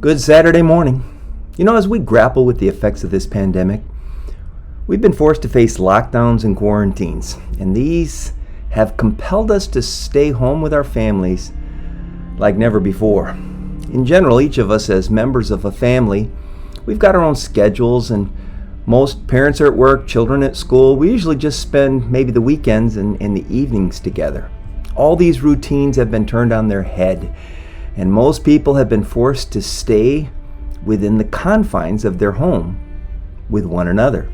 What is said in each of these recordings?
Good Saturday morning. As we grapple with the effects of this pandemic, we've been forced to face lockdowns and quarantines, and these have compelled us to stay home with our families like never before. In general, each of us as members of a family, we've got our own schedules, and most parents are at work, children at school. We usually just spend maybe the weekends and the evenings together. All these routines have been turned on their head, and most people have been forced to stay within the confines of their home with one another.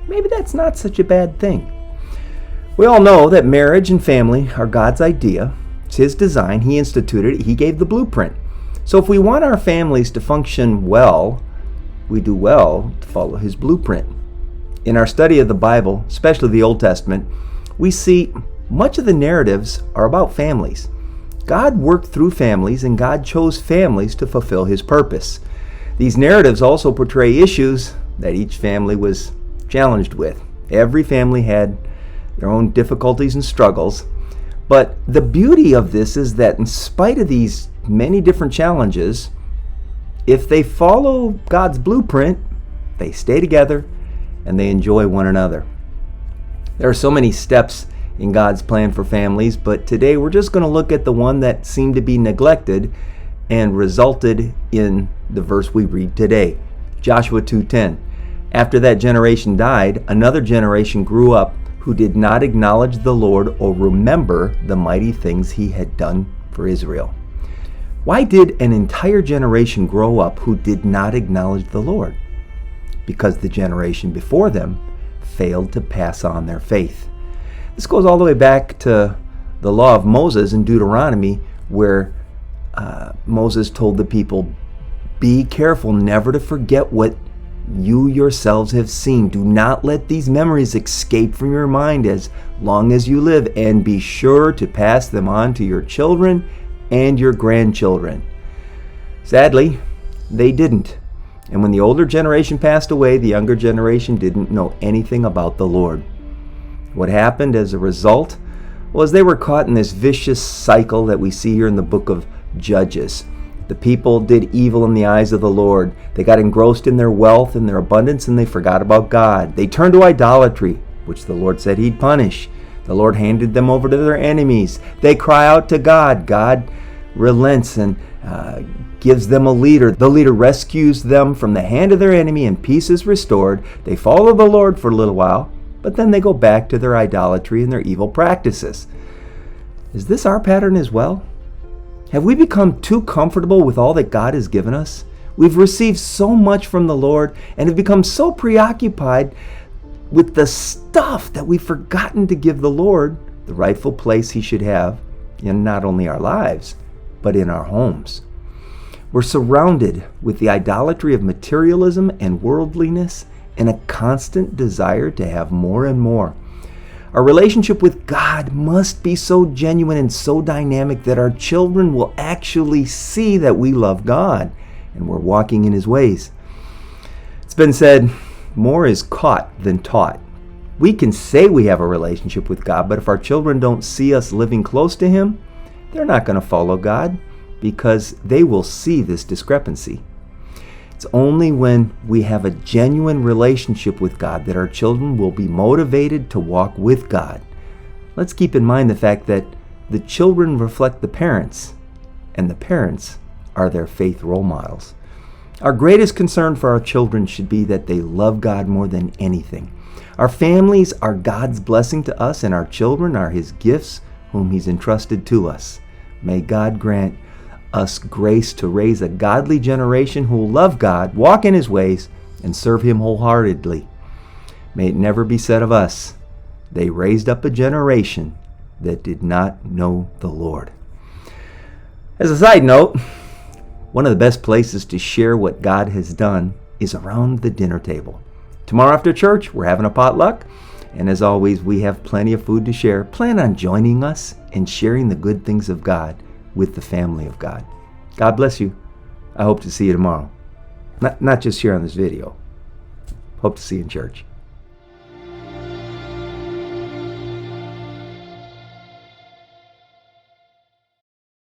Maybe that's not such a bad thing. We all know that marriage and family are God's idea. It's His design. He instituted it. He gave the blueprint. So if we want our families to function well, we do well to follow His blueprint. In our study of the Bible, especially the Old Testament, we see much of the narratives are about families. God worked through families, and God chose families to fulfill His purpose. These narratives also portray issues that each family was challenged with. Every family had their own difficulties and struggles, but the beauty of this is that in spite of these many different challenges, if they follow God's blueprint, they stay together and they enjoy one another. There are so many steps in God's plan for families, but today we're just going to look at the one that seemed to be neglected and resulted in the verse we read today, Joshua 2:10. After that generation died, another generation grew up who did not acknowledge the Lord or remember the mighty things He had done for Israel. Why did an entire generation grow up who did not acknowledge the Lord? Because the generation before them failed to pass on their faith. This goes all the way back to the law of Moses in Deuteronomy, where Moses told the people, "Be careful never to forget what you yourselves have seen. Do not let these memories escape from your mind as long as you live, and be sure to pass them on to your children and your grandchildren." Sadly, they didn't. And when the older generation passed away, the younger generation didn't know anything about the Lord. What happened as a result was they were caught in this vicious cycle that we see here in the book of Judges. The people did evil in the eyes of the Lord. They got engrossed in their wealth and their abundance, and they forgot about God. They turned to idolatry, which the Lord said He'd punish. The Lord handed them over to their enemies. They cry out to God. God relents and gives them a leader. The leader rescues them from the hand of their enemy, and peace is restored. They follow the Lord for a little while, but then they go back to their idolatry and their evil practices. Is this our pattern as well? Have we become too comfortable with all that God has given us? We've received so much from the Lord and have become so preoccupied with the stuff that we've forgotten to give the Lord the rightful place He should have in not only our lives, but in our homes. We're surrounded with the idolatry of materialism and worldliness and a constant desire to have more and more. Our relationship with God must be so genuine and so dynamic that our children will actually see that we love God and we're walking in His ways. It's been said, more is caught than taught. We can say we have a relationship with God, but if our children don't see us living close to Him, they're not going to follow God because they will see this discrepancy. It's only when we have a genuine relationship with God that our children will be motivated to walk with God. Let's keep in mind the fact that the children reflect the parents, and the parents are their faith role models. Our greatest concern for our children should be that they love God more than anything. Our families are God's blessing to us, and our children are His gifts whom He's entrusted to us. May God grant us grace to raise a godly generation who will love God, walk in His ways, and serve Him wholeheartedly. May it never be said of us, "They raised up a generation that did not know the Lord." As a side note, one of the best places to share what God has done is around the dinner table. Tomorrow after church, we're having a potluck, and as always, we have plenty of food to share. Plan on joining us and sharing the good things of God with the family of God. God bless you. I hope to see you tomorrow. Not just here on this video. Hope to see you in church.